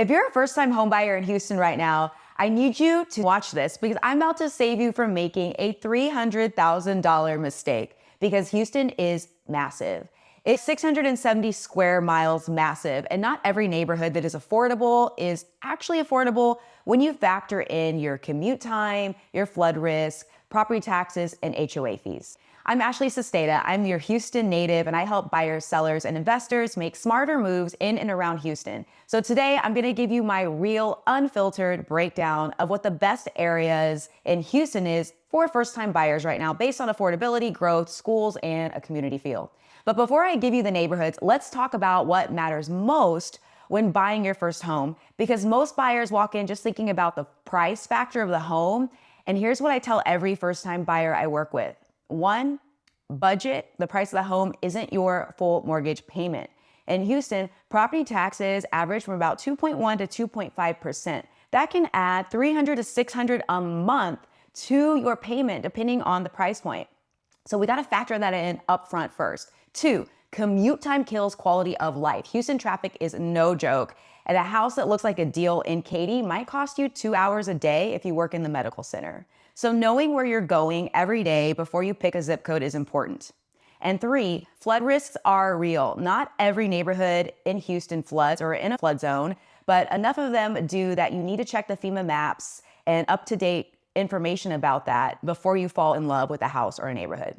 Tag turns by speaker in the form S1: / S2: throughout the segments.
S1: If you're a first-time homebuyer in Houston right now, I need you to watch this because I'm about to save you from making a $300,000 mistake because Houston is massive. It's 670 square miles massive, and not every neighborhood that is affordable is actually affordable when you factor in your commute time, your flood risk, property taxes, and HOA fees. I'm Ashley Sesteda. I'm your Houston native, and I help buyers, sellers, and investors make smarter moves in and around Houston. So today, I'm going to give you my real, unfiltered breakdown of what the best areas in Houston is for first-time buyers right now, based on affordability, growth, schools, and a community feel. But before I give you the neighborhoods, let's talk about what matters most when buying your first home, because most buyers walk in just thinking about the price factor of the home. And here's what I tell every first-time buyer I work with. 1, budget. The price of the home isn't your full mortgage payment. In Houston, property taxes average from about 2.1 to 2.5%. That can add $300 to $600 a month to your payment, depending on the price point. So we got to factor that in upfront first. 2, commute time kills quality of life. Houston traffic is no joke. And a house that looks like a deal in Katy might cost you 2 hours a day if you work in the medical center. So knowing where you're going every day before you pick a zip code is important. And 3, flood risks are real. Not every neighborhood in Houston floods or in a flood zone, but enough of them do that you need to check the FEMA maps and up-to-date information about that before you fall in love with a house or a neighborhood.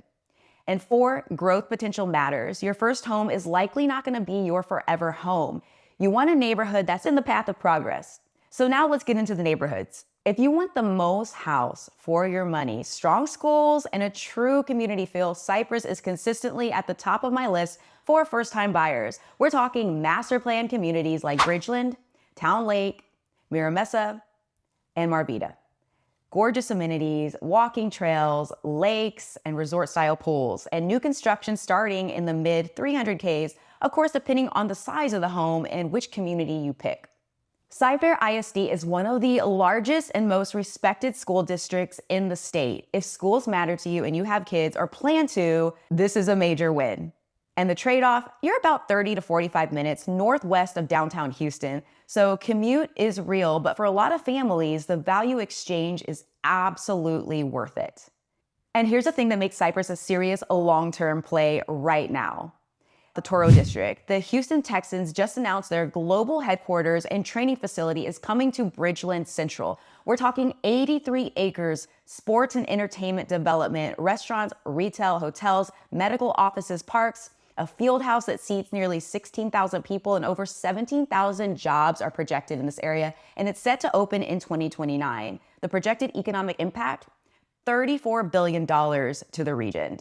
S1: And 4, growth potential matters. Your first home is likely not going to be your forever home. You want a neighborhood that's in the path of progress. So now let's get into the neighborhoods. If you want the most house for your money, strong schools, and a true community feel, Cypress is consistently at the top of my list for first-time buyers. We're talking master plan communities like Bridgeland, Town Lake, Mira Mesa, and Marvita. Gorgeous amenities, walking trails, lakes, and resort-style pools, and new construction starting in the mid-300Ks, of course, depending on the size of the home and which community you pick. Cyfair ISD is one of the largest and most respected school districts in the state. If schools matter to you and you have kids or plan to, this is a major win. And the trade-off, you're about 30 to 45 minutes northwest of downtown Houston. So commute is real, but for a lot of families, the value exchange is absolutely worth it. And here's the thing that makes Cypress a serious long-term play right now. The Toro District. The Houston Texans just announced their global headquarters and training facility is coming to Bridgeland Central. We're talking 83 acres, sports and entertainment development, restaurants, retail, hotels, medical offices, parks, a field house that seats nearly 16,000 people, and over 17,000 jobs are projected in this area, and it's set to open in 2029. The projected economic impact, $34 billion to the region.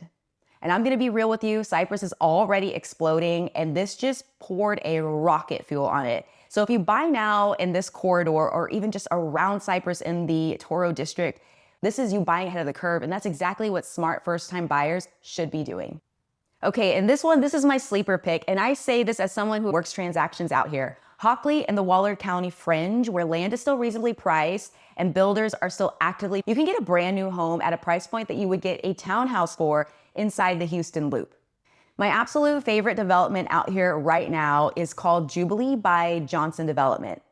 S1: And I'm going to be real with you, Cypress is already exploding, and this just poured a rocket fuel on it. So if you buy now in this corridor or even just around Cypress in the Toro District, this is you buying ahead of the curve, and that's exactly what smart first-time buyers should be doing. Okay, and this is my sleeper pick, and I say this as someone who works transactions out here. Hockley and the Waller County Fringe, where land is still reasonably priced and builders are still actively, you can get a brand new home at a price point that you would get a townhouse for inside the Houston Loop. My absolute favorite development out here right now is called Jubilee by Johnson Development.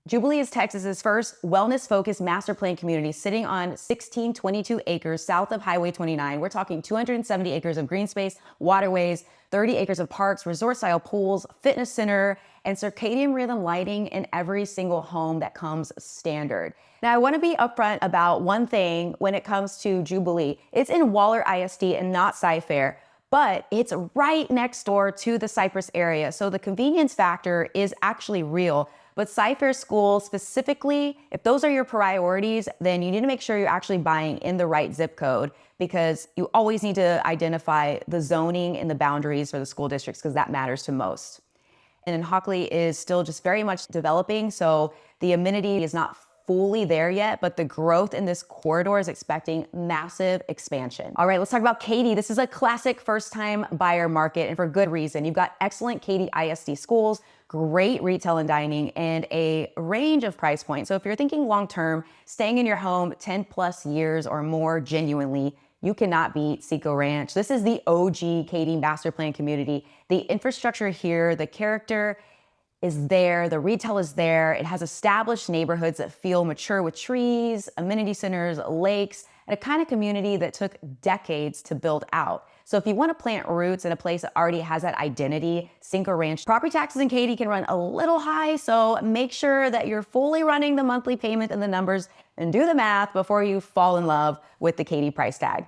S1: Jubilee is Texas's first wellness-focused master plan community sitting on 1622 acres south of Highway 29. We're talking 270 acres of green space, waterways, 30 acres of parks, resort-style pools, fitness center, and circadian rhythm lighting in every single home that comes standard. Now, I want to be upfront about one thing when it comes to Jubilee. It's in Waller ISD and not Cyfair, but it's right next door to the Cypress area, so the convenience factor is actually real. But Cyfair schools specifically, if those are your priorities, then you need to make sure you're actually buying in the right zip code, because you always need to identify the zoning and the boundaries for the school districts, because that matters to most. And then Hockley is still just very much developing, so the amenity is not fully there yet, but the growth in this corridor is expecting massive expansion. All right, let's talk about Katy. This is a classic first-time buyer market, and for good reason. You've got excellent Katy ISD schools, great retail and dining, and a range of price points. So if you're thinking long-term, staying in your home 10 plus years or more genuinely, you cannot beat Seco Ranch. This is the OG Katy master plan community. The infrastructure here, the character, is there, the retail is there. It has established neighborhoods that feel mature with trees, amenity centers, lakes, and a kind of community that took decades to build out. So if you want to plant roots in a place that already has that identity, Cinco Ranch. Property taxes in Katy can run a little high, so make sure that you're fully running the monthly payment and the numbers and do the math before you fall in love with the Katy price tag.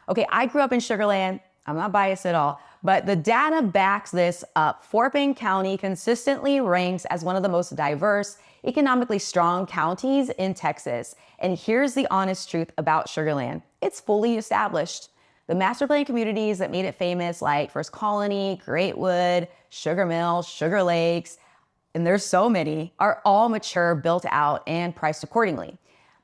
S1: Okay, I grew up in Sugar Land. I'm not biased at all, but the data backs this up. Fort Bend County consistently ranks as one of the most diverse, economically strong counties in Texas. And here's the honest truth about Sugar Land. It's fully established. The master plan communities that made it famous, like First Colony, Greatwood, Sugar Mill, Sugar Lakes, and there's so many, are all mature, built out, and priced accordingly.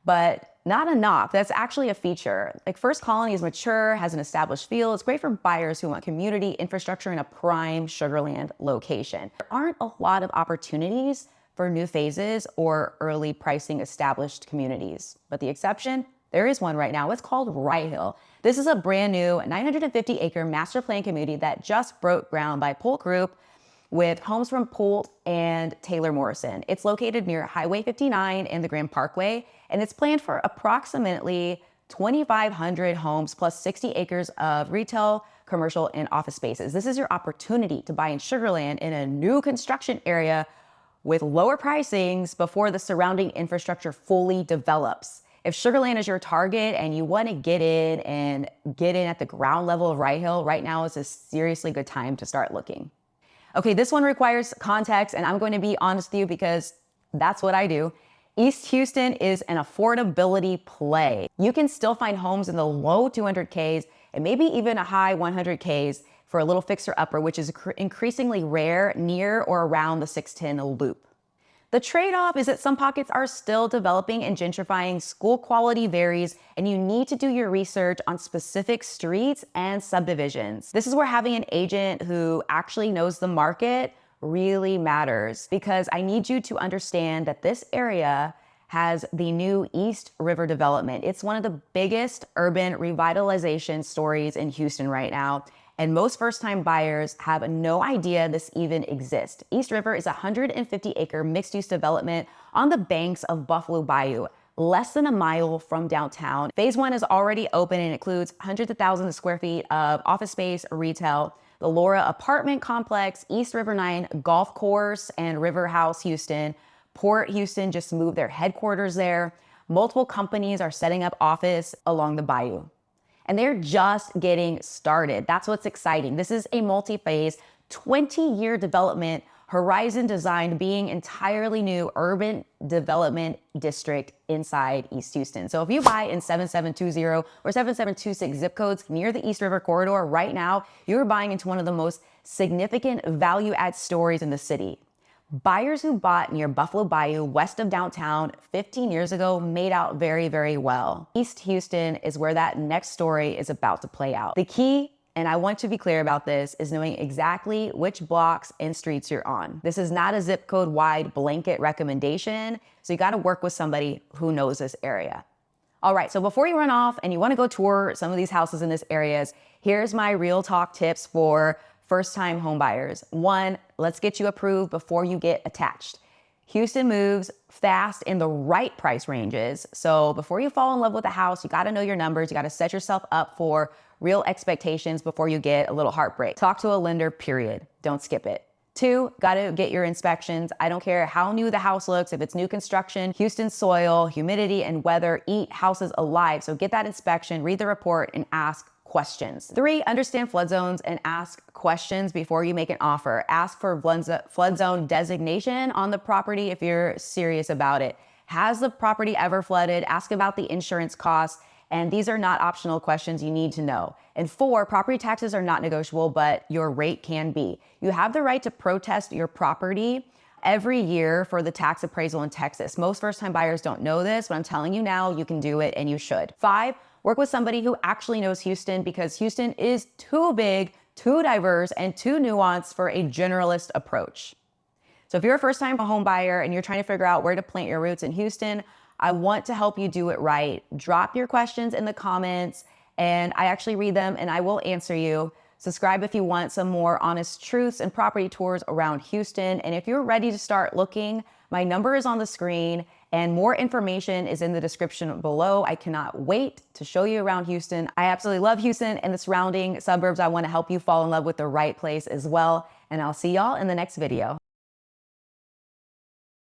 S1: But not a knock, that's actually a feature. Like First Colony is mature, has an established feel. It's great for buyers who want community infrastructure in a prime Sugar Land location. There aren't a lot of opportunities for new phases or early pricing established communities. But the exception, there is one right now. It's called Rye Hill. This is a brand new 950-acre master plan community that just broke ground by Polk Group with homes from Poult and Taylor Morrison. It's located near Highway 59 and the Grand Parkway, and it's planned for approximately 2,500 homes plus 60 acres of retail, commercial, and office spaces. This is your opportunity to buy in Sugar Land in a new construction area with lower pricings before the surrounding infrastructure fully develops. If Sugar Land is your target and you want to get in at the ground level of Rye Hill, right now is a seriously good time to start looking. Okay, this one requires context, and I'm going to be honest with you because that's what I do. East Houston is an affordability play. You can still find homes in the low 200Ks and maybe even a high 100Ks for a little fixer-upper, which is increasingly rare near or around the 610 loop. The trade-off is that some pockets are still developing and gentrifying, school quality varies, and you need to do your research on specific streets and subdivisions. This is where having an agent who actually knows the market really matters, because I need you to understand that this area has the new East River development. It's one of the biggest urban revitalization stories in Houston right now. And most first-time buyers have no idea this even exists. East River is a 150-acre mixed-use development on the banks of Buffalo Bayou, less than a mile from downtown. Phase 1 is already open and includes hundreds of thousands of square feet of office space, retail, the Laura apartment complex, East River 9 golf course, and River House Houston. Port Houston just moved their headquarters there. Multiple companies are setting up office along the bayou. And they're just getting started. That's what's exciting. This is a multi-phase, 20-year development, horizon designed, being entirely new urban development district inside East Houston. So if you buy in 7720 or 7726 zip codes near the East River corridor right now, you're buying into one of the most significant value add stories in the city. Buyers who bought near Buffalo Bayou, west of downtown 15 years ago, made out very, very well. East Houston is where that next story is about to play out. The key, and I want to be clear about this, is knowing exactly which blocks and streets you're on. This is not a zip code wide blanket recommendation, so you gotta work with somebody who knows this area. All right, so before you run off and you wanna go tour some of these houses in this areas, here's my real talk tips for first-time homebuyers. 1, let's get you approved before you get attached. Houston moves fast in the right price ranges. So before you fall in love with a house, you gotta know your numbers. You gotta set yourself up for real expectations before you get a little heartbreak. Talk to a lender, period. Don't skip it. 2, gotta get your inspections. I don't care how new the house looks, if it's new construction, Houston soil, humidity, and weather eat houses alive. So get that inspection, read the report, and ask questions. 3, understand flood zones and ask questions before you make an offer. Ask for flood zone designation on the property if you're serious about it. Has the property ever flooded? Ask about the insurance costs. And these are not optional questions you need to know. And 4, property taxes are not negotiable, but your rate can be. You have the right to protest your property every year for the tax appraisal in Texas. Most first-time buyers don't know this, but I'm telling you now, you can do it and you should. 5, work with somebody who actually knows Houston, because Houston is too big, too diverse, and too nuanced for a generalist approach. So if you're a first-time home buyer and you're trying to figure out where to plant your roots in Houston, I want to help you do it right. Drop your questions in the comments and I actually read them and I will answer you. Subscribe if you want some more honest truths and property tours around Houston. And if you're ready to start looking, my number is on the screen and more information is in the description below. I cannot wait to show you around Houston. I absolutely love Houston and the surrounding suburbs. I want to help you fall in love with the right place as well. And I'll see y'all in the next video.